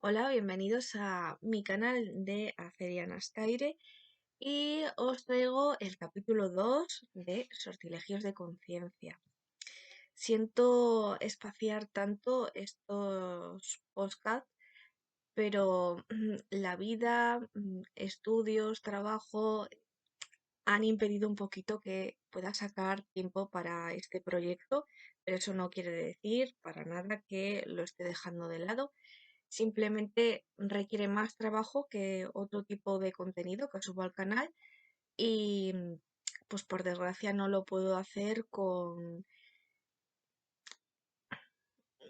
Hola, bienvenidos a mi canal de Acerianastaire y os traigo el capítulo 2 de Sortilegios de Conciencia. Siento espaciar tanto estos podcasts, pero la vida, estudios, trabajo han impedido un poquito que pueda sacar tiempo para este proyecto, pero eso no quiere decir para nada que lo esté dejando de lado. Simplemente requiere más trabajo que otro tipo de contenido que subo al canal y pues por desgracia no lo puedo hacer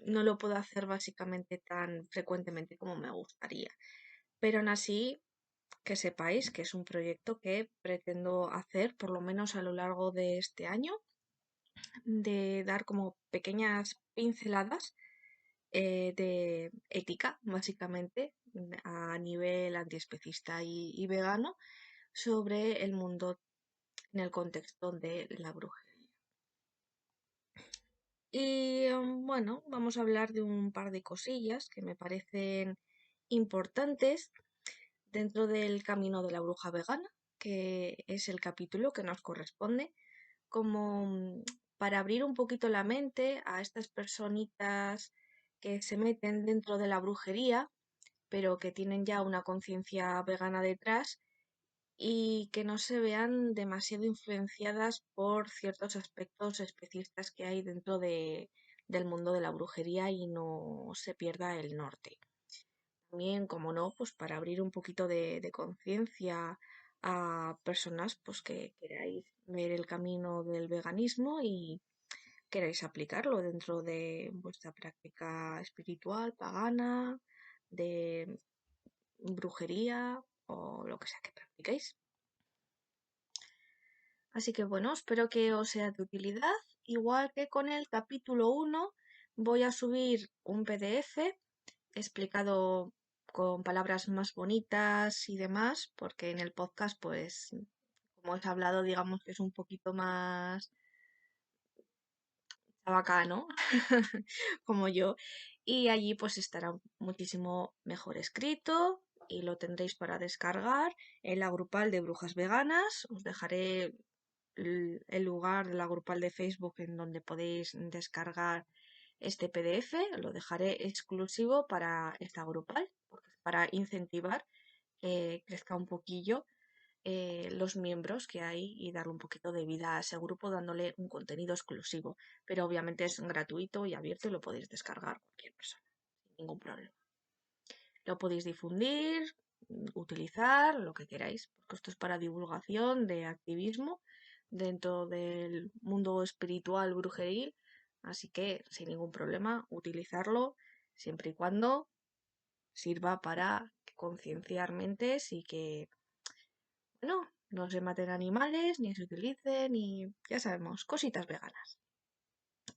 no lo puedo hacer básicamente tan frecuentemente como me gustaría. Pero aún así, que sepáis que es un proyecto que pretendo hacer por lo menos a lo largo de este año, de dar como pequeñas pinceladas de ética, básicamente, a nivel antiespecista y vegano, sobre el mundo en el contexto de la brujería. Y bueno, vamos a hablar de un par de cosillas que me parecen importantes dentro del camino de la bruja vegana, que es el capítulo que nos corresponde, como para abrir un poquito la mente a estas personitas que se meten dentro de la brujería pero que tienen ya una conciencia vegana detrás y que no se vean demasiado influenciadas por ciertos aspectos especistas que hay del mundo de la brujería y no se pierda el norte. También, como no, pues para abrir un poquito de conciencia a personas pues que queráis ver el camino del veganismo y queráis aplicarlo dentro de vuestra práctica espiritual, pagana, de brujería o lo que sea que practiquéis. Así que bueno, espero que os sea de utilidad. Igual que con el capítulo 1, voy a subir un PDF explicado con palabras más bonitas y demás, porque en el podcast, pues, como he hablado, digamos que es un poquito más bacano, como yo, y allí pues estará muchísimo mejor escrito y lo tendréis para descargar en la grupal de Brujas Veganas. Os dejaré el lugar de la grupal de Facebook en donde podéis descargar este PDF, lo dejaré exclusivo para esta grupal, para incentivar que crezca un poquillo los miembros que hay y darle un poquito de vida a ese grupo dándole un contenido exclusivo. Pero obviamente es gratuito y abierto y lo podéis descargar cualquier persona, sin ningún problema. Lo podéis difundir, utilizar, lo que queráis, porque esto es para divulgación de activismo dentro del mundo espiritual brujeril, así que sin ningún problema utilizarlo siempre y cuando sirva para concienciar mentes y que no se maten animales, ni se utilicen, ni ya sabemos, cositas veganas.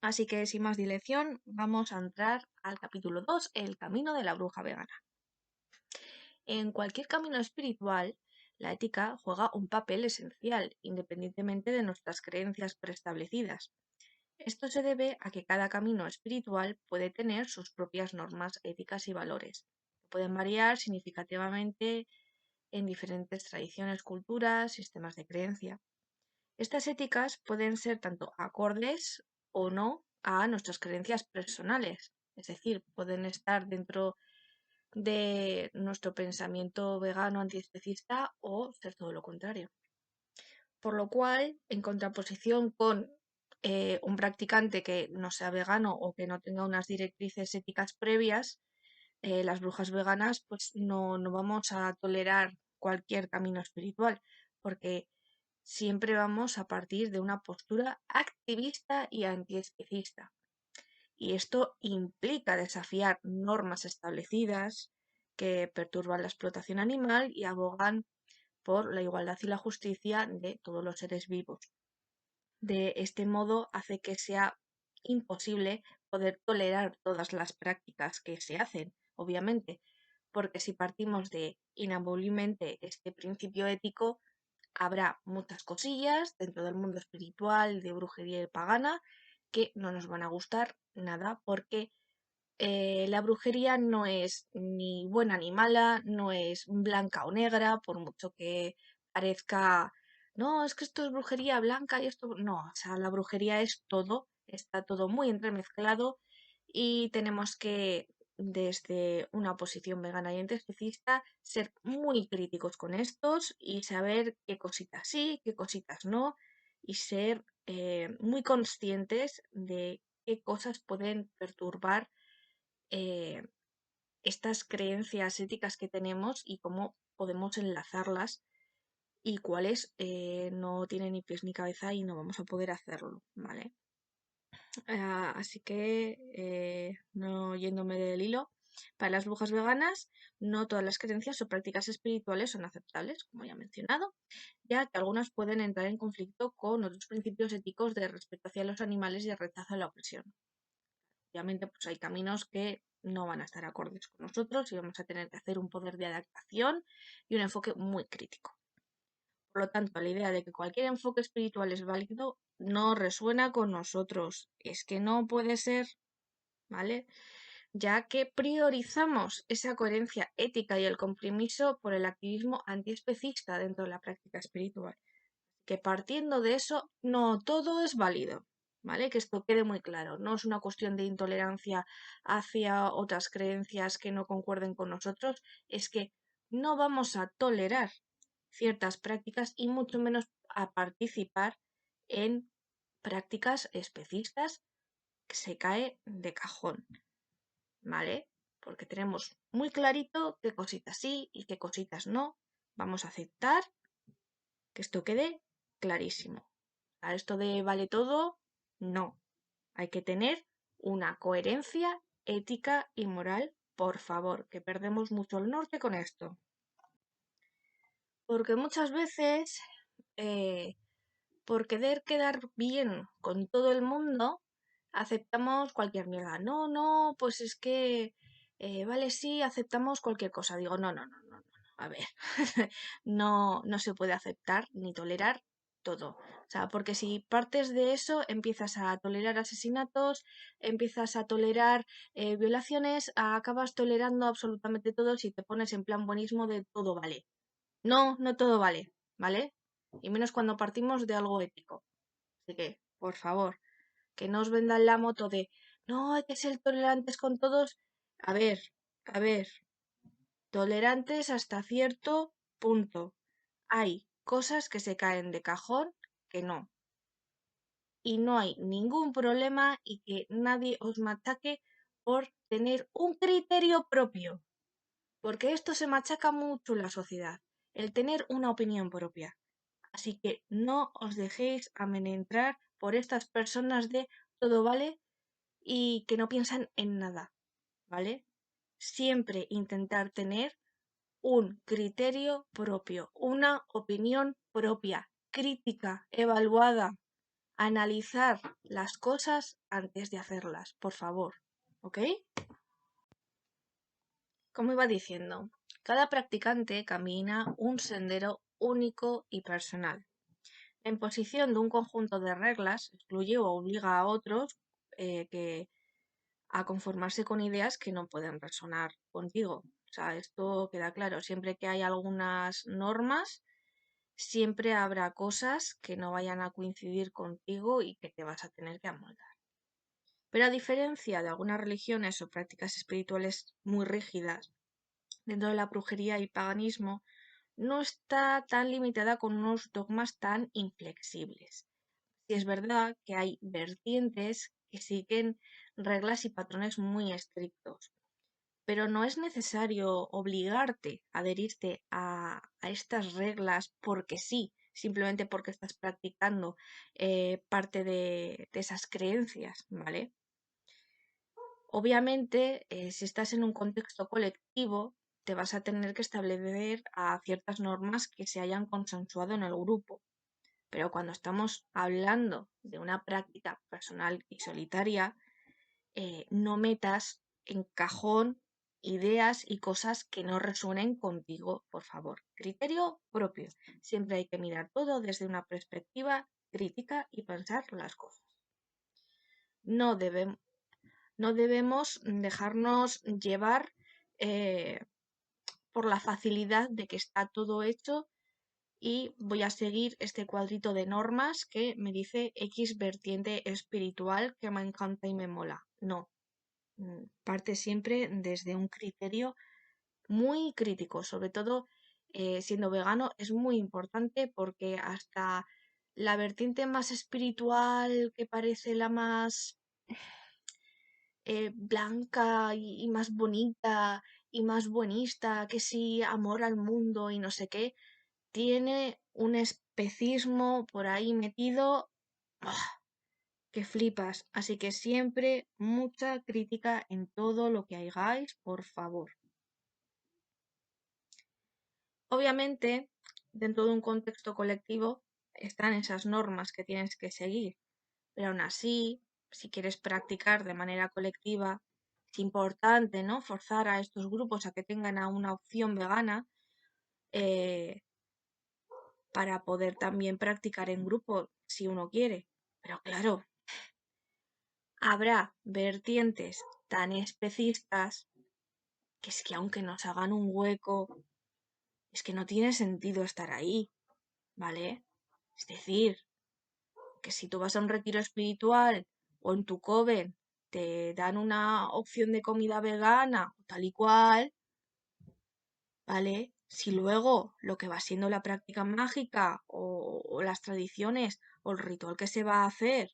Así que sin más dilación, vamos a entrar al capítulo 2, el camino de la bruja vegana. En cualquier camino espiritual, la ética juega un papel esencial, independientemente de nuestras creencias preestablecidas. Esto se debe a que cada camino espiritual puede tener sus propias normas éticas y valores, que pueden variar significativamente en diferentes tradiciones, culturas, sistemas de creencia. Estas éticas pueden ser tanto acordes o no a nuestras creencias personales, es decir, pueden estar dentro de nuestro pensamiento vegano antiespecista o ser todo lo contrario. Por lo cual, en contraposición con un practicante que no sea vegano o que no tenga unas directrices éticas previas, las brujas veganas pues no vamos a tolerar cualquier camino espiritual, porque siempre vamos a partir de una postura activista y antiespecista. Y esto implica desafiar normas establecidas que perturban la explotación animal y abogan por la igualdad y la justicia de todos los seres vivos. De este modo hace que sea imposible poder tolerar todas las prácticas que se hacen, obviamente, porque si partimos de inabuliblemente este principio ético, habrá muchas cosillas dentro del mundo espiritual, de brujería y pagana, que no nos van a gustar nada porque La brujería no es ni buena ni mala, no es blanca o negra, por mucho que parezca, no, es que esto es brujería blanca y esto, no, o sea, la brujería es todo, está todo muy entremezclado y tenemos que, desde una posición vegana y antiespecista, ser muy críticos con estos y saber qué cositas sí, qué cositas no, y ser muy conscientes de qué cosas pueden perturbar eh, estas creencias éticas que tenemos y cómo podemos enlazarlas y cuáles no tienen ni pies ni cabeza y no vamos a poder hacerlo, ¿vale? Así que, no yéndome del hilo, para las brujas veganas, no todas las creencias o prácticas espirituales son aceptables, como ya he mencionado, ya que algunas pueden entrar en conflicto con otros principios éticos de respeto hacia los animales y de rechazo a la opresión. Obviamente, pues hay caminos que no van a estar acordes con nosotros y vamos a tener que hacer un poder de adaptación y un enfoque muy crítico. Por lo tanto, la idea de que cualquier enfoque espiritual es válido no resuena con nosotros. Es que no puede ser, ¿vale? Ya que priorizamos esa coherencia ética y el compromiso por el activismo antiespecista dentro de la práctica espiritual. Que partiendo de eso, no todo es válido, ¿vale? Que esto quede muy claro. No es una cuestión de intolerancia hacia otras creencias que no concuerden con nosotros, es que no vamos a tolerar ciertas prácticas y mucho menos a participar en prácticas especistas que se cae de cajón, ¿vale? Porque tenemos muy clarito qué cositas sí y qué cositas no. Vamos a aceptar que esto quede clarísimo. A esto de vale todo, no. Hay que tener una coherencia ética y moral, por favor, que perdemos mucho el norte con esto. Porque muchas veces, eh, por querer quedar bien con todo el mundo, aceptamos cualquier mierda. No, no, pues es que, vale, sí, aceptamos cualquier cosa. Digo, no, no, no, no, no. A ver, no, no se puede aceptar ni tolerar todo. O sea, porque si partes de eso, empiezas a tolerar asesinatos, empiezas a tolerar violaciones, acabas tolerando absolutamente todo si te pones en plan buenismo de todo vale. No, no todo vale, ¿vale? Y menos cuando partimos de algo ético. Así que, por favor, que no os vendan la moto de no, hay que ser tolerantes con todos. A ver, tolerantes hasta cierto punto. Hay cosas que se caen de cajón que no. Y no hay ningún problema y que nadie os machaque por tener un criterio propio. Porque esto se machaca mucho en la sociedad, el tener una opinión propia. Así que no os dejéis amenentrar por estas personas de todo vale y que no piensan en nada, ¿vale? Siempre intentar tener un criterio propio, una opinión propia, crítica, evaluada, analizar las cosas antes de hacerlas, por favor, ¿ok? Como iba diciendo, cada practicante camina un sendero único y personal. La imposición de un conjunto de reglas excluye o obliga a otros a conformarse con ideas que no pueden resonar contigo. O sea, esto queda claro. Siempre que hay algunas normas, siempre habrá cosas que no vayan a coincidir contigo y que te vas a tener que amoldar. Pero a diferencia de algunas religiones o prácticas espirituales muy rígidas, dentro de la brujería y paganismo, no está tan limitada con unos dogmas tan inflexibles. Sí es verdad que hay vertientes que siguen reglas y patrones muy estrictos, pero no es necesario obligarte a adherirte a estas reglas porque sí, simplemente porque estás practicando parte de esas creencias, ¿vale? Obviamente, si estás en un contexto colectivo, te vas a tener que establecer a ciertas normas que se hayan consensuado en el grupo. Pero cuando estamos hablando de una práctica personal y solitaria, no metas en cajón ideas y cosas que no resuenen contigo, por favor. Criterio propio. Siempre hay que mirar todo desde una perspectiva crítica y pensar las cosas. No debemos, no debemos dejarnos llevar eh, por la facilidad de que está todo hecho y voy a seguir este cuadrito de normas que me dice X vertiente espiritual que me encanta y me mola. No, parte siempre desde un criterio muy crítico, sobre todo siendo vegano es muy importante porque hasta la vertiente más espiritual que parece la más blanca y más bonita y más buenista, que sí, amor al mundo y no sé qué, tiene un especismo por ahí metido ¡ah! Que flipas. Así que siempre mucha crítica en todo lo que hagáis, por favor. Obviamente, dentro de un contexto colectivo están esas normas que tienes que seguir, pero aún así, si quieres practicar de manera colectiva, es importante, ¿no? Forzar a estos grupos a que tengan a una opción vegana eh, para poder también practicar en grupo si uno quiere. Pero claro, habrá vertientes tan especistas que es que aunque nos hagan un hueco, es que no tiene sentido estar ahí, ¿vale? Es decir, que si tú vas a un retiro espiritual o en tu coven te dan una opción de comida vegana o tal y cual, ¿vale? Si luego lo que va siendo la práctica mágica o las tradiciones o el ritual que se va a hacer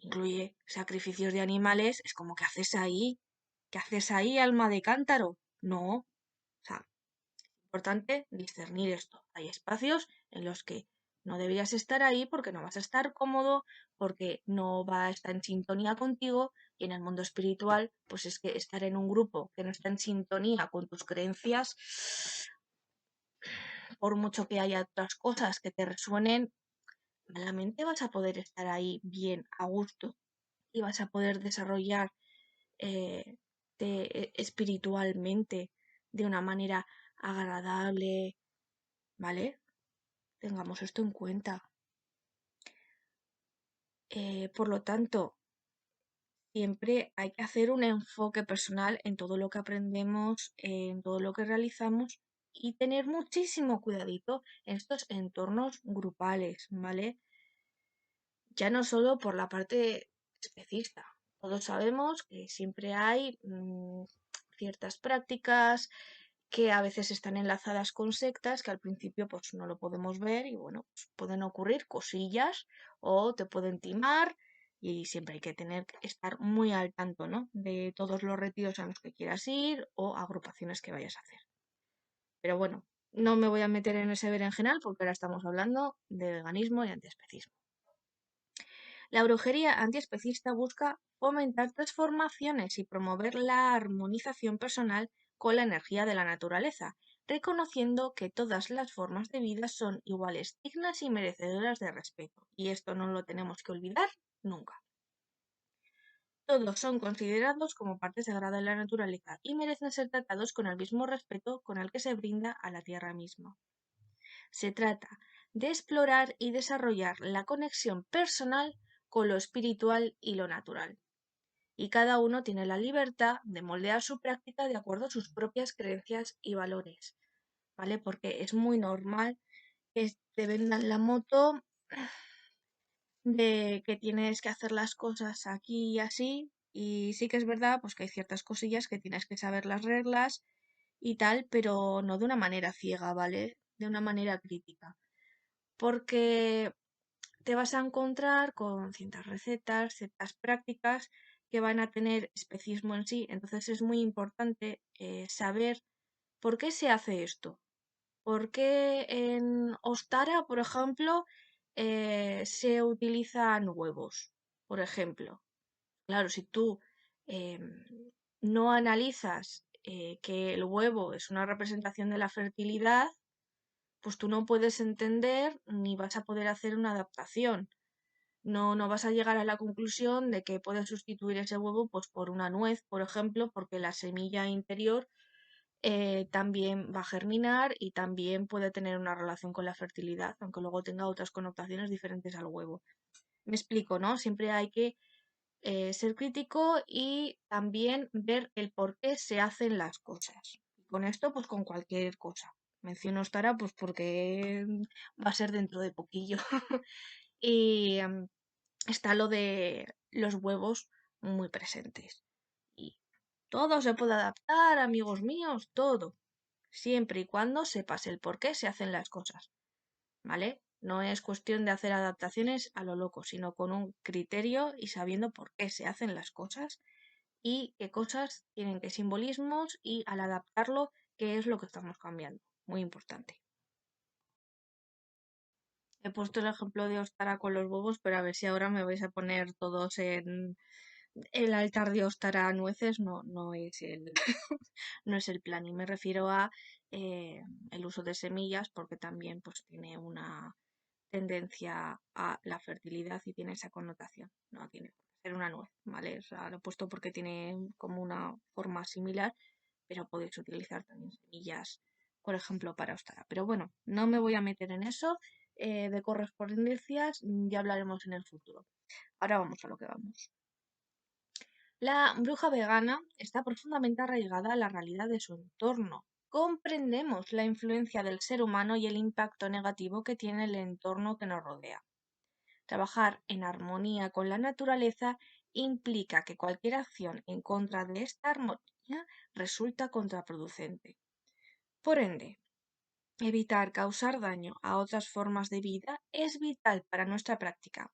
incluye sacrificios de animales, es como, ¿qué haces ahí? ¿Qué haces ahí, alma de cántaro? No, o sea, importante discernir esto. Hay espacios en los que no deberías estar ahí porque no vas a estar cómodo, porque no va a estar en sintonía contigo y en el mundo espiritual, pues es que estar en un grupo que no está en sintonía con tus creencias, por mucho que haya otras cosas que te resuenen, malamente vas a poder estar ahí bien, a gusto y vas a poder desarrollar eh, espiritualmente de una manera agradable, ¿vale? Tengamos esto en cuenta. Por lo tanto, siempre hay que hacer un enfoque personal en todo lo que aprendemos, en todo lo que realizamos y tener muchísimo cuidadito en estos entornos grupales, ¿vale? Ya no solo por la parte especista. Todos sabemos que siempre hay ciertas prácticas que a veces están enlazadas con sectas que al principio pues no lo podemos ver y bueno, pues pueden ocurrir cosillas o te pueden timar y siempre hay que estar muy al tanto, ¿no? De todos los retiros a los que quieras ir o agrupaciones que vayas a hacer. Pero bueno, no me voy a meter en ese berenjenal porque ahora estamos hablando de veganismo y antiespecismo. La brujería antiespecista busca fomentar transformaciones y promover la armonización personal con la energía de la naturaleza, reconociendo que todas las formas de vida son iguales, dignas y merecedoras de respeto. Y esto no lo tenemos que olvidar nunca. Todos son considerados como parte sagrada de la naturaleza y merecen ser tratados con el mismo respeto con el que se brinda a la tierra misma. Se trata de explorar y desarrollar la conexión personal con lo espiritual y lo natural. Y cada uno tiene la libertad de moldear su práctica de acuerdo a sus propias creencias y valores, ¿vale? Porque es muy normal que te vendan la moto de que tienes que hacer las cosas aquí y así, y sí que es verdad, pues que hay ciertas cosillas que tienes que saber las reglas y tal, pero no de una manera ciega, ¿vale? De una manera crítica. Porque te vas a encontrar con ciertas recetas, ciertas prácticas que van a tener especismo en sí. Entonces es muy importante saber por qué se hace esto. ¿Por qué en Ostara, por ejemplo, se utilizan huevos? Por ejemplo. Claro, si tú no analizas que el huevo es una representación de la fertilidad, pues tú no puedes entender ni vas a poder hacer una adaptación. No vas a llegar a la conclusión de que puedes sustituir ese huevo pues, por una nuez, por ejemplo, porque la semilla interior también va a germinar y también puede tener una relación con la fertilidad, aunque luego tenga otras connotaciones diferentes al huevo. Me explico, ¿no? Siempre hay que ser crítico y también ver el por qué se hacen las cosas. Con esto, pues con cualquier cosa. Menciono Stara, pues porque va a ser dentro de poquillo. Y está lo de los huevos muy presentes. Y todo se puede adaptar, amigos míos, todo. Siempre y cuando sepas el por qué se hacen las cosas. ¿Vale? No es cuestión de hacer adaptaciones a lo loco, sino con un criterio y sabiendo por qué se hacen las cosas y qué cosas tienen qué simbolismos y al adaptarlo, qué es lo que estamos cambiando. Muy importante. He puesto el ejemplo de Ostara con los huevos, pero a ver si ahora me vais a poner todos en el altar de Ostara a nueces. No, no es no es el plan. Y me refiero a el uso de semillas, porque también pues tiene una tendencia a la fertilidad y tiene esa connotación. No tiene por qué ser una nuez, ¿vale? O sea, lo he puesto porque tiene como una forma similar, pero podéis utilizar también semillas, por ejemplo, para Ostara. Pero bueno, no me voy a meter en eso. De correspondencias ya hablaremos en el futuro. Ahora vamos a lo que vamos. La bruja vegana está profundamente arraigada a la realidad de su entorno. Comprendemos la influencia del ser humano y el impacto negativo que tiene el entorno que nos rodea. Trabajar en armonía con la naturaleza implica que cualquier acción en contra de esta armonía resulta contraproducente. Por ende, evitar causar daño a otras formas de vida es vital para nuestra práctica.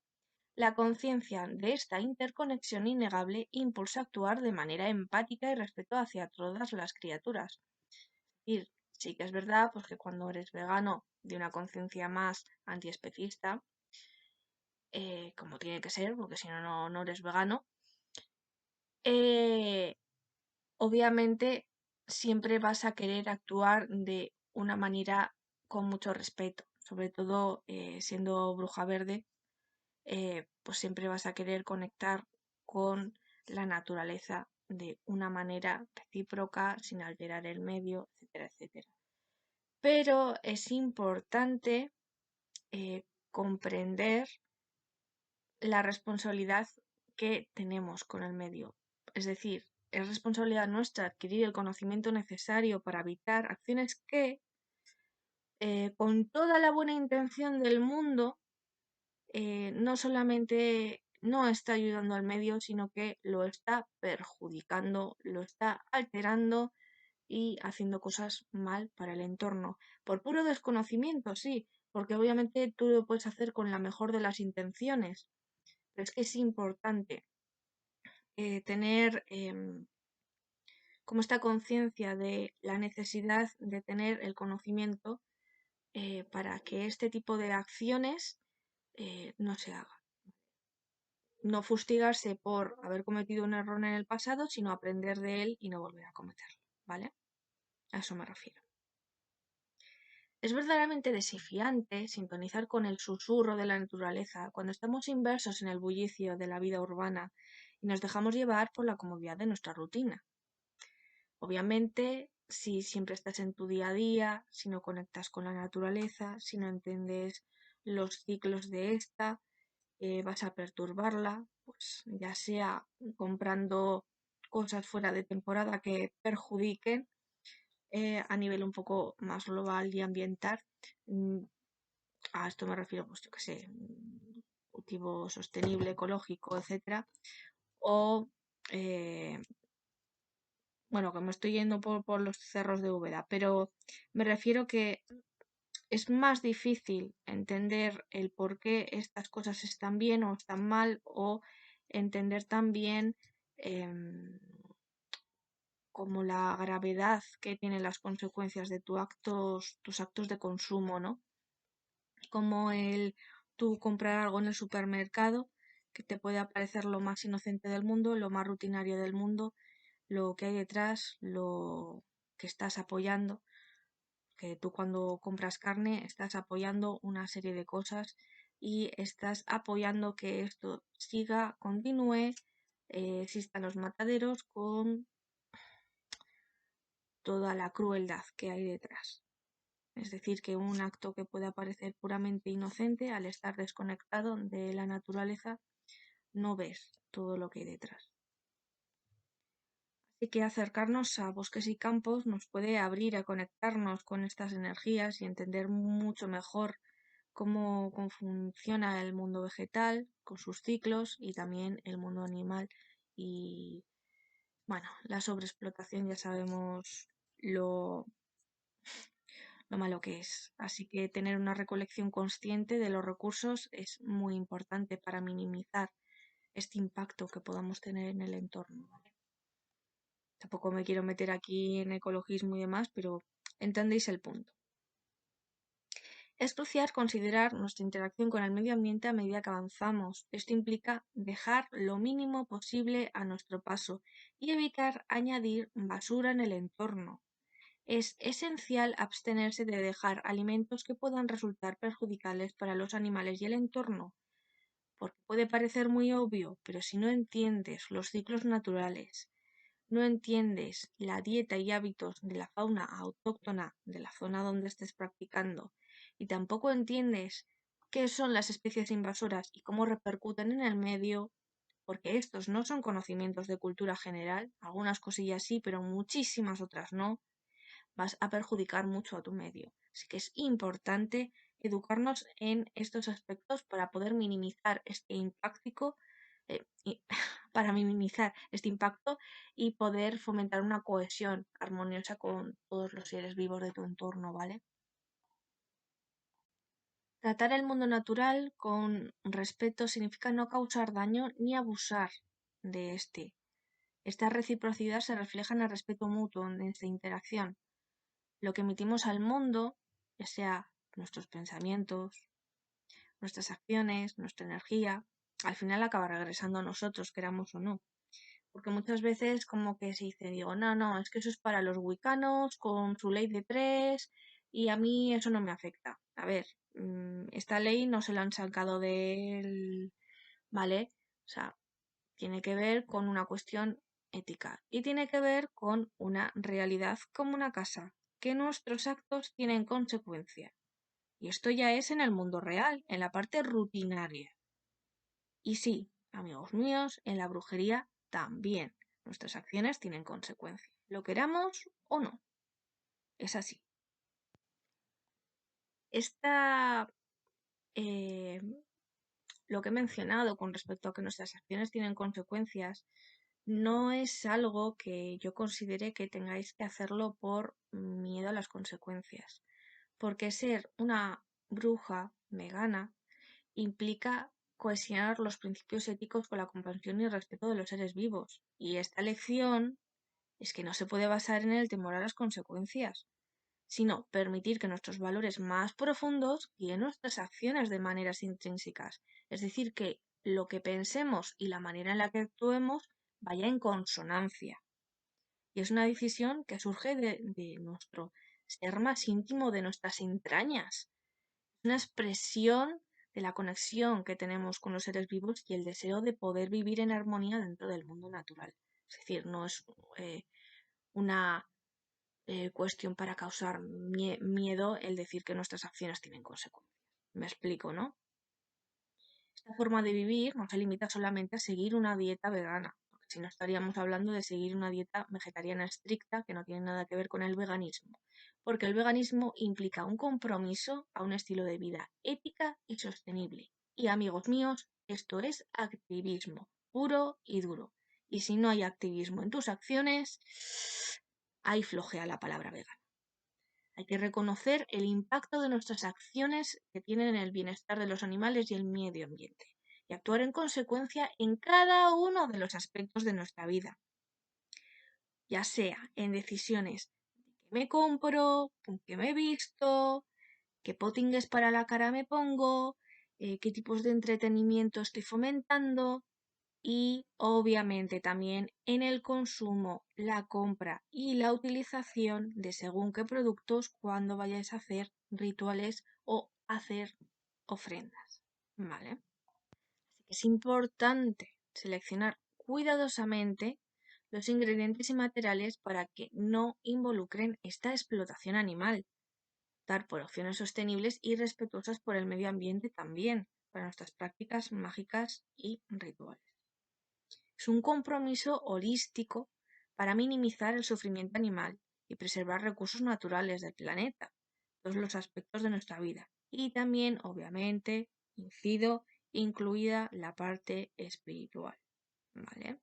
La conciencia de esta interconexión innegable impulsa a actuar de manera empática y respeto hacia todas las criaturas. Y sí que es verdad pues, que cuando eres vegano de una conciencia más antiespecista, como tiene que ser, porque si no, no eres vegano, eh, obviamente siempre vas a querer actuar de una manera con mucho respeto, sobre todo siendo bruja verde, pues siempre vas a querer conectar con la naturaleza de una manera recíproca, sin alterar el medio, etcétera, etcétera. Pero es importante comprender la responsabilidad que tenemos con el medio. Es decir, es responsabilidad nuestra adquirir el conocimiento necesario para evitar acciones que, con toda la buena intención del mundo, no solamente no está ayudando al medio, sino que lo está perjudicando, lo está alterando y haciendo cosas mal para el entorno. Por puro desconocimiento, sí, porque obviamente tú lo puedes hacer con la mejor de las intenciones, pero es que es importante tener como esta conciencia de la necesidad de tener el conocimiento para que este tipo de acciones no se hagan. No fustigarse por haber cometido un error en el pasado, sino aprender de él y no volver a cometerlo, ¿vale? A eso me refiero. Es verdaderamente desafiante sintonizar con el susurro de la naturaleza cuando estamos inmersos en el bullicio de la vida urbana y nos dejamos llevar por la comodidad de nuestra rutina. Obviamente, si siempre estás en tu día a día, si no conectas con la naturaleza, si no entiendes los ciclos de esta, vas a perturbarla, pues ya sea comprando cosas fuera de temporada que perjudiquen a nivel un poco más global y ambiental. Mm, A esto me refiero, pues yo qué sé, cultivo sostenible, ecológico, etcétera. O bueno, que me estoy yendo por los cerros de Úbeda, pero me refiero que es más difícil entender el por qué estas cosas están bien o están mal, o entender también como la gravedad que tienen las consecuencias de tus actos de consumo, ¿no? Como el tú comprar algo en el supermercado que te puede parecer lo más inocente del mundo, lo más rutinario del mundo, lo que hay detrás, lo que estás apoyando, que tú cuando compras carne estás apoyando una serie de cosas y estás apoyando que esto siga, continúe, existan los mataderos con toda la crueldad que hay detrás. Es decir, que un acto que pueda parecer puramente inocente, al estar desconectado de la naturaleza, no ves todo lo que hay detrás. Así que acercarnos a bosques y campos nos puede abrir a conectarnos con estas energías y entender mucho mejor cómo funciona el mundo vegetal con sus ciclos y también el mundo animal. Y bueno, la sobreexplotación ya sabemos lo malo que es. Así que tener una recolección consciente de los recursos es muy importante para minimizar este impacto que podamos tener en el entorno, ¿vale? Tampoco me quiero meter aquí en ecologismo y demás, pero entendéis el punto. Es crucial considerar nuestra interacción con el medio ambiente a medida que avanzamos. Esto implica dejar lo mínimo posible a nuestro paso y evitar añadir basura en el entorno. Es esencial abstenerse de dejar alimentos que puedan resultar perjudiciales para los animales y el entorno, porque puede parecer muy obvio, pero si no entiendes los ciclos naturales, no entiendes la dieta y hábitos de la fauna autóctona de la zona donde estés practicando y tampoco entiendes qué son las especies invasoras y cómo repercuten en el medio, porque estos no son conocimientos de cultura general, algunas cosillas sí, pero muchísimas otras no, vas a perjudicar mucho a tu medio. Así que es importante educarnos en estos aspectos para poder minimizar este impacto, para minimizar este impacto y poder fomentar una cohesión armoniosa con todos los seres vivos de tu entorno, ¿vale? Tratar el mundo natural con respeto significa no causar daño ni abusar de este. Esta reciprocidad se refleja en el respeto mutuo, en esta interacción. Lo que emitimos al mundo, ya sea nuestros pensamientos, nuestras acciones, nuestra energía, al final acaba regresando a nosotros, queramos o no. Porque muchas veces como que se dice, digo, no, es que eso es para los wicanos con su ley de 3 y a mí eso no me afecta. A ver, esta ley no se la han sacado del... ¿Vale? O sea, tiene que ver con una cuestión ética y tiene que ver con una realidad como una casa, que nuestros actos tienen consecuencia. Y esto ya es en el mundo real, en la parte rutinaria. Y sí, amigos míos, en la brujería también. Nuestras acciones tienen consecuencia, lo queramos o no. Es así. Esta, eh, lo que he mencionado con respecto a que nuestras acciones tienen consecuencias, no es algo que yo considere que tengáis que hacerlo por miedo a las consecuencias. Porque ser una bruja vegana implica cohesionar los principios éticos con la comprensión y el respeto de los seres vivos. Y esta lección es que no se puede basar en el temor a las consecuencias, sino permitir que nuestros valores más profundos guíen nuestras acciones de maneras intrínsecas. Es decir, que lo que pensemos y la manera en la que actuemos vaya en consonancia. Y es una decisión que surge de nuestro ser más íntimo, de nuestras entrañas. Es una expresión de la conexión que tenemos con los seres vivos y el deseo de poder vivir en armonía dentro del mundo natural. Es decir, no es una cuestión para causar miedo el decir que nuestras acciones tienen consecuencias. Me explico, ¿no? Esta forma de vivir no se limita solamente a seguir una dieta vegana, porque si no estaríamos hablando de seguir una dieta vegetariana estricta que no tiene nada que ver con el veganismo, porque el veganismo implica un compromiso a un estilo de vida ética y sostenible. Y amigos míos, esto es activismo puro y duro. Y si no hay activismo en tus acciones, ahí flojea la palabra vegana. Hay que reconocer el impacto de nuestras acciones que tienen en el bienestar de los animales y el medio ambiente, y actuar en consecuencia en cada uno de los aspectos de nuestra vida, ya sea en decisiones que me compro, con qué me visto, qué potingues para la cara me pongo, qué tipos de entretenimiento estoy fomentando, y obviamente también en el consumo, la compra y la utilización de según qué productos cuando vayáis a hacer rituales o hacer ofrendas, ¿vale? Así que es importante seleccionar cuidadosamente los ingredientes y materiales para que no involucren esta explotación animal, dar por opciones sostenibles y respetuosas por el medio ambiente también, para nuestras prácticas mágicas y rituales. Es un compromiso holístico para minimizar el sufrimiento animal y preservar recursos naturales del planeta, todos los aspectos de nuestra vida. Y también, obviamente, incluida la parte espiritual, ¿vale?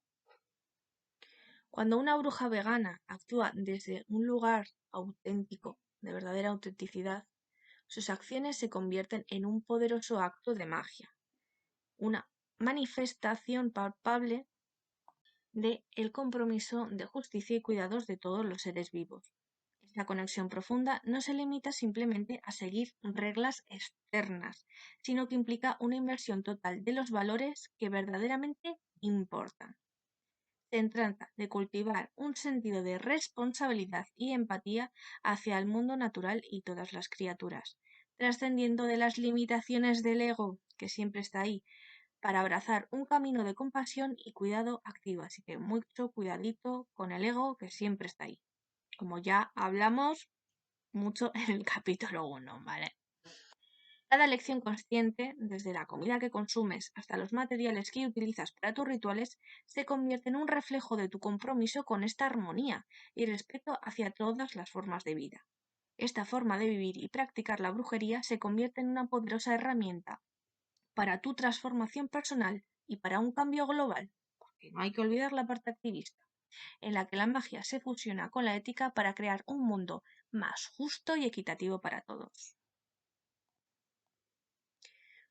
Cuando una bruja vegana actúa desde un lugar auténtico, de verdadera autenticidad, sus acciones se convierten en un poderoso acto de magia, una manifestación palpable de el compromiso de justicia y cuidados de todos los seres vivos. Esta conexión profunda no se limita simplemente a seguir reglas externas, sino que implica una inversión total de los valores que verdaderamente importan. Se trata de cultivar un sentido de responsabilidad y empatía hacia el mundo natural y todas las criaturas, trascendiendo de las limitaciones del ego, que siempre está ahí, para abrazar un camino de compasión y cuidado activo. Así que mucho cuidadito con el ego, que siempre está ahí. Como ya hablamos mucho en el capítulo 1, ¿vale? Cada elección consciente, desde la comida que consumes hasta los materiales que utilizas para tus rituales, se convierte en un reflejo de tu compromiso con esta armonía y respeto hacia todas las formas de vida. Esta forma de vivir y practicar la brujería se convierte en una poderosa herramienta para tu transformación personal y para un cambio global, porque no hay que olvidar la parte activista, en la que la magia se fusiona con la ética para crear un mundo más justo y equitativo para todos.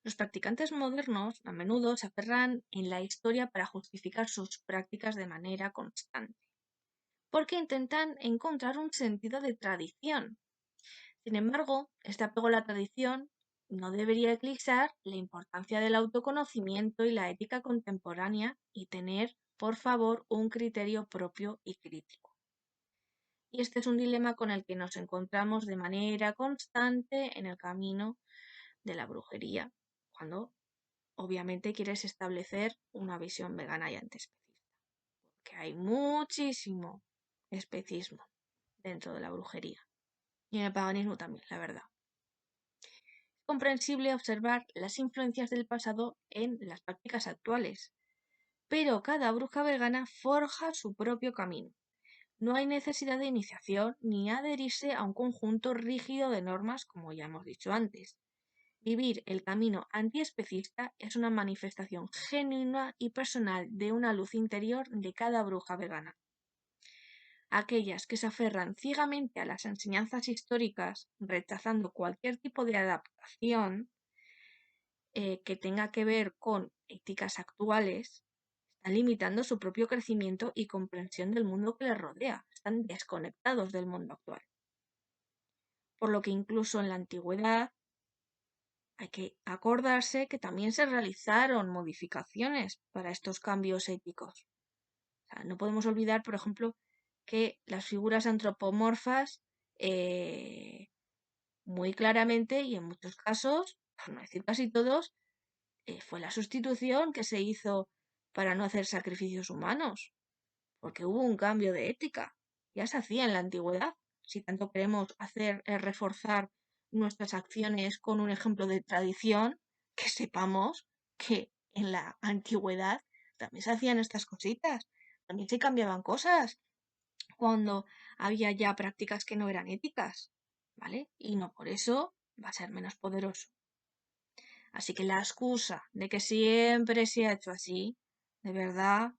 Los practicantes modernos a menudo se aferran en la historia para justificar sus prácticas de manera constante, porque intentan encontrar un sentido de tradición. Sin embargo, este apego a la tradición no debería eclipsar la importancia del autoconocimiento y la ética contemporánea y tener, por favor, un criterio propio y crítico. Y este es un dilema con el que nos encontramos de manera constante en el camino de la brujería, cuando obviamente quieres establecer una visión vegana y antiespecista, que hay muchísimo especismo dentro de la brujería y en el paganismo también, la verdad. Es comprensible observar las influencias del pasado en las prácticas actuales, pero cada bruja vegana forja su propio camino. No hay necesidad de iniciación ni adherirse a un conjunto rígido de normas, como ya hemos dicho antes. Vivir el camino antiespecista es una manifestación genuina y personal de una luz interior de cada bruja vegana. Aquellas que se aferran ciegamente a las enseñanzas históricas, rechazando cualquier tipo de adaptación que tenga que ver con éticas actuales, están limitando su propio crecimiento y comprensión del mundo que les rodea. Están desconectados del mundo actual. Por lo que incluso en la antigüedad hay que acordarse que también se realizaron modificaciones para estos cambios éticos. O sea, no podemos olvidar, por ejemplo, que las figuras antropomorfas muy claramente y en muchos casos, por no decir casi todos, fue la sustitución que se hizo para no hacer sacrificios humanos, porque hubo un cambio de ética. Ya se hacía en la antigüedad. Si tanto queremos hacer reforzar nuestras acciones con un ejemplo de tradición, que sepamos que en la antigüedad también se hacían estas cositas, también se cambiaban cosas cuando había ya prácticas que no eran éticas, ¿vale? Y no por eso va a ser menos poderoso. Así que la excusa de que siempre se ha hecho así, de verdad,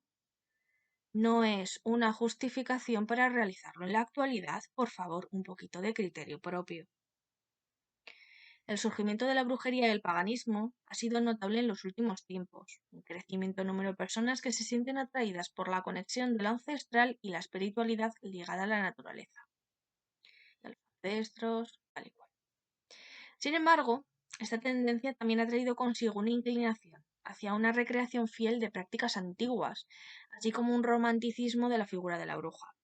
no es una justificación para realizarlo en la actualidad. Por favor, un poquito de criterio propio. El surgimiento de la brujería y el paganismo ha sido notable en los últimos tiempos. Un crecimiento número de personas que se sienten atraídas por la conexión de lo ancestral y la espiritualidad ligada a la naturaleza, a los ancestros, tal y cual. Sin embargo, esta tendencia también ha traído consigo una inclinación hacia una recreación fiel de prácticas antiguas, así como un romanticismo de la figura de la bruja.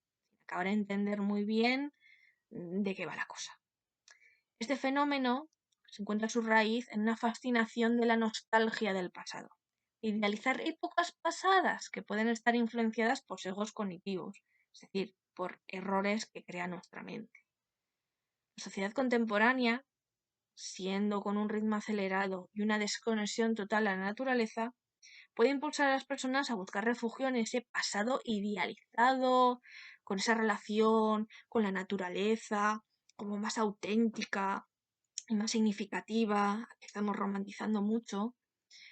Acabar de entender muy bien de qué va la cosa. Este fenómeno se encuentra su raíz en una fascinación de la nostalgia del pasado. Idealizar épocas pasadas que pueden estar influenciadas por sesgos cognitivos, es decir, por errores que crea nuestra mente. La sociedad contemporánea, siendo con un ritmo acelerado y una desconexión total a la naturaleza, puede impulsar a las personas a buscar refugio en ese pasado idealizado, con esa relación con la naturaleza, como más auténtica y más significativa, que estamos romantizando mucho.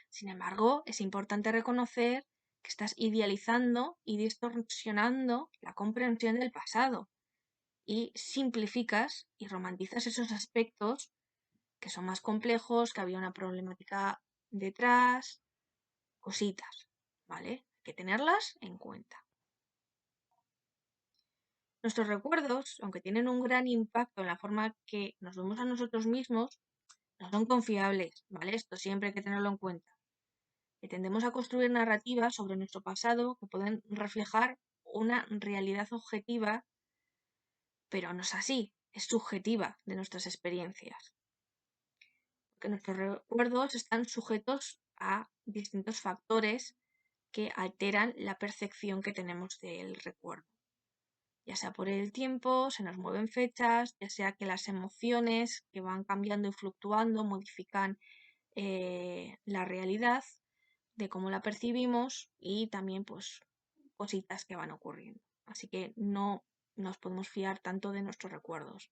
Sin embargo, es importante reconocer que estás idealizando y distorsionando la comprensión del pasado y simplificas y romantizas esos aspectos que son más complejos, que había una problemática detrás, cositas, ¿vale? Hay que tenerlas en cuenta. Nuestros recuerdos, aunque tienen un gran impacto en la forma que nos vemos a nosotros mismos, no son confiables, ¿vale? Esto siempre hay que tenerlo en cuenta. Que tendemos a construir narrativas sobre nuestro pasado que pueden reflejar una realidad objetiva, pero no es así, es subjetiva de nuestras experiencias. Porque nuestros recuerdos están sujetos a distintos factores que alteran la percepción que tenemos del recuerdo. Ya sea por el tiempo, se nos mueven fechas, ya sea que las emociones que van cambiando y fluctuando modifican la realidad de cómo la percibimos y también pues cositas que van ocurriendo. Así que no nos podemos fiar tanto de nuestros recuerdos.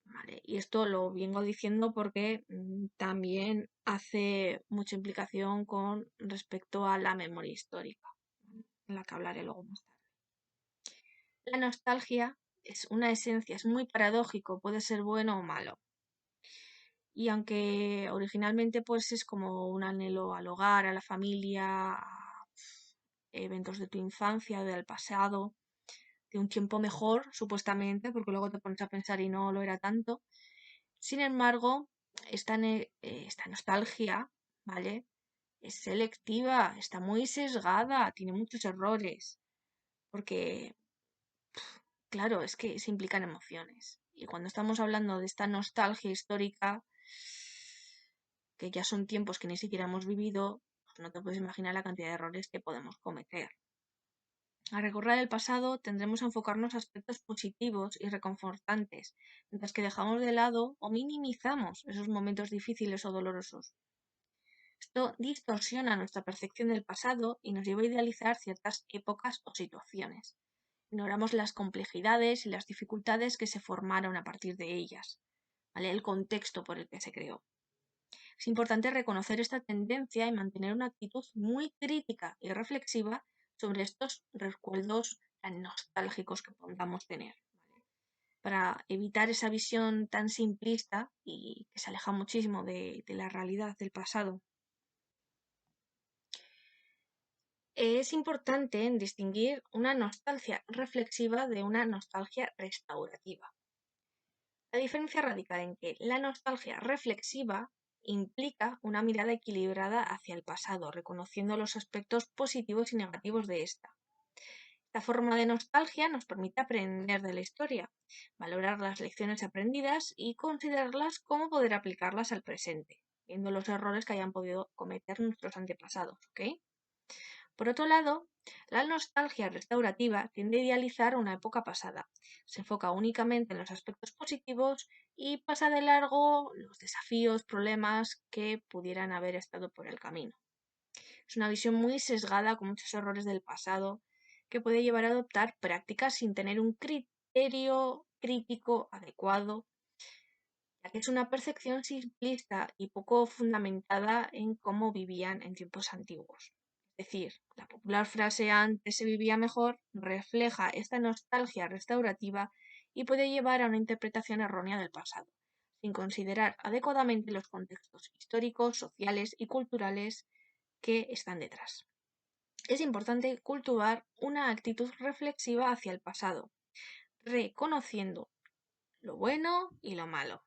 Vale, y esto lo vengo diciendo porque también hace mucha implicación con respecto a la memoria histórica, en la que hablaré luego más tarde. La nostalgia es una esencia, es muy paradójico, puede ser bueno o malo. Y aunque originalmente pues es como un anhelo al hogar, a la familia, a eventos de tu infancia, del pasado, de un tiempo mejor, supuestamente, porque luego te pones a pensar y no lo era tanto. Sin embargo, esta nostalgia, ¿vale? Es selectiva, está muy sesgada, tiene muchos errores, porque, claro, es que se implican emociones. Y cuando estamos hablando de esta nostalgia histórica, que ya son tiempos que ni siquiera hemos vivido, pues no te puedes imaginar la cantidad de errores que podemos cometer. Al recordar el pasado tendremos a enfocarnos a aspectos positivos y reconfortantes, mientras que dejamos de lado o minimizamos esos momentos difíciles o dolorosos. Esto distorsiona nuestra percepción del pasado y nos lleva a idealizar ciertas épocas o situaciones. Ignoramos las complejidades y las dificultades que se formaron a partir de ellas, ¿vale? El contexto por el que se creó. Es importante reconocer esta tendencia y mantener una actitud muy crítica y reflexiva sobre estos recuerdos tan nostálgicos que podamos tener, ¿vale? Para evitar esa visión tan simplista y que se aleja muchísimo de la realidad del pasado. Es importante distinguir una nostalgia reflexiva de una nostalgia restaurativa. La diferencia radica en que la nostalgia reflexiva implica una mirada equilibrada hacia el pasado, reconociendo los aspectos positivos y negativos de esta. Esta forma de nostalgia nos permite aprender de la historia, valorar las lecciones aprendidas y considerarlas cómo poder aplicarlas al presente, viendo los errores que hayan podido cometer nuestros antepasados, ¿ok? Por otro lado, la nostalgia restaurativa tiende a idealizar una época pasada. Se enfoca únicamente en los aspectos positivos y pasa de largo los desafíos, problemas que pudieran haber estado por el camino. Es una visión muy sesgada con muchos errores del pasado que puede llevar a adoptar prácticas sin tener un criterio crítico adecuado, ya que es una percepción simplista y poco fundamentada en cómo vivían en tiempos antiguos. Es decir, la popular frase antes se vivía mejor refleja esta nostalgia restaurativa y puede llevar a una interpretación errónea del pasado, sin considerar adecuadamente los contextos históricos, sociales y culturales que están detrás. Es importante cultivar una actitud reflexiva hacia el pasado, reconociendo lo bueno y lo malo,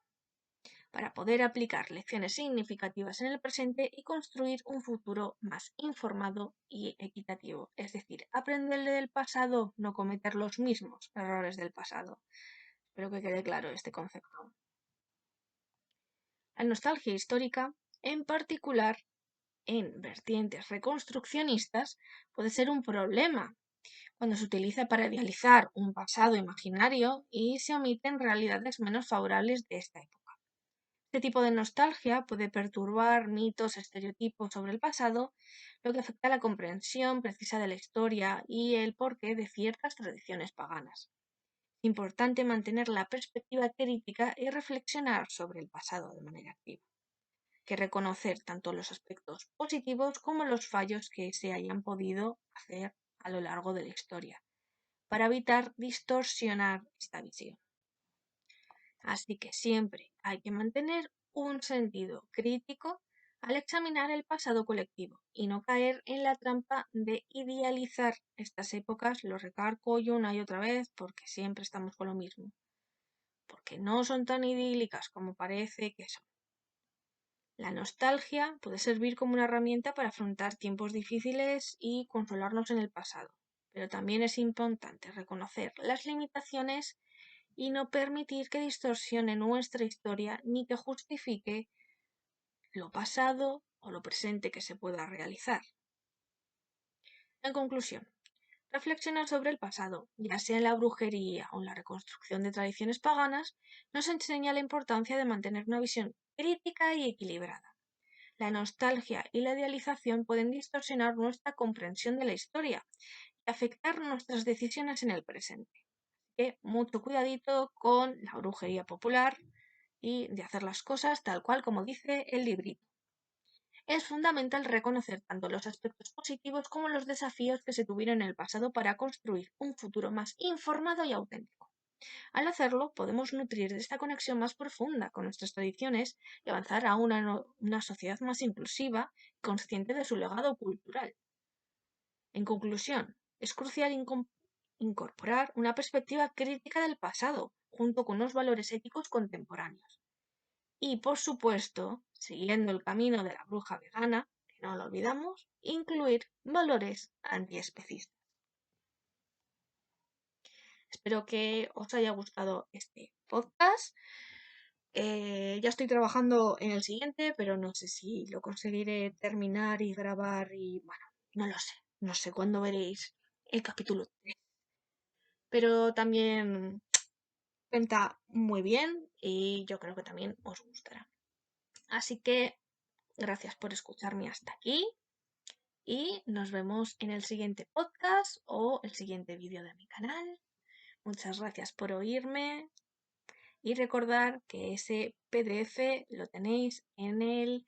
para poder aplicar lecciones significativas en el presente y construir un futuro más informado y equitativo. Es decir, aprender del pasado, no cometer los mismos errores del pasado. Espero que quede claro este concepto. La nostalgia histórica, en particular en vertientes reconstruccionistas, puede ser un problema cuando se utiliza para idealizar un pasado imaginario y se omiten realidades menos favorables de esta época. Este tipo de nostalgia puede perturbar mitos, estereotipos sobre el pasado, lo que afecta a la comprensión precisa de la historia y el porqué de ciertas tradiciones paganas. Es importante mantener la perspectiva crítica y reflexionar sobre el pasado de manera activa, que reconocer tanto los aspectos positivos como los fallos que se hayan podido hacer a lo largo de la historia, para evitar distorsionar esta visión. Así que siempre hay que mantener un sentido crítico al examinar el pasado colectivo y no caer en la trampa de idealizar estas épocas, lo recargo yo una y otra vez porque siempre estamos con lo mismo, porque no son tan idílicas como parece que son. La nostalgia puede servir como una herramienta para afrontar tiempos difíciles y consolarnos en el pasado, pero también es importante reconocer las limitaciones y no permitir que distorsione nuestra historia ni que justifique lo pasado o lo presente que se pueda realizar. En conclusión, reflexionar sobre el pasado, ya sea en la brujería o en la reconstrucción de tradiciones paganas, nos enseña la importancia de mantener una visión crítica y equilibrada. La nostalgia y la idealización pueden distorsionar nuestra comprensión de la historia y afectar nuestras decisiones en el presente. Mucho cuidadito con la brujería popular y de hacer las cosas tal cual como dice el librito. Es fundamental reconocer tanto los aspectos positivos como los desafíos que se tuvieron en el pasado para construir un futuro más informado y auténtico. Al hacerlo, podemos nutrir de esta conexión más profunda con nuestras tradiciones y avanzar a una sociedad más inclusiva y consciente de su legado cultural. En conclusión, es crucial incorporar una perspectiva crítica del pasado, junto con unos valores éticos contemporáneos. Y, por supuesto, siguiendo el camino de la bruja vegana, que no lo olvidamos, incluir valores antiespecistas. Espero que os haya gustado este podcast. Ya estoy trabajando en el siguiente, pero no sé si lo conseguiré terminar y grabar y bueno, no lo sé. No sé cuándo veréis el capítulo 3. Pero también cuenta muy bien y yo creo que también os gustará. Así que gracias por escucharme hasta aquí y nos vemos en el siguiente podcast o el siguiente vídeo de mi canal. Muchas gracias por oírme y recordar que ese PDF lo tenéis en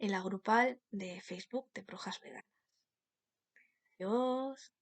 la grupal de Facebook de Brujas Veganas. Adiós.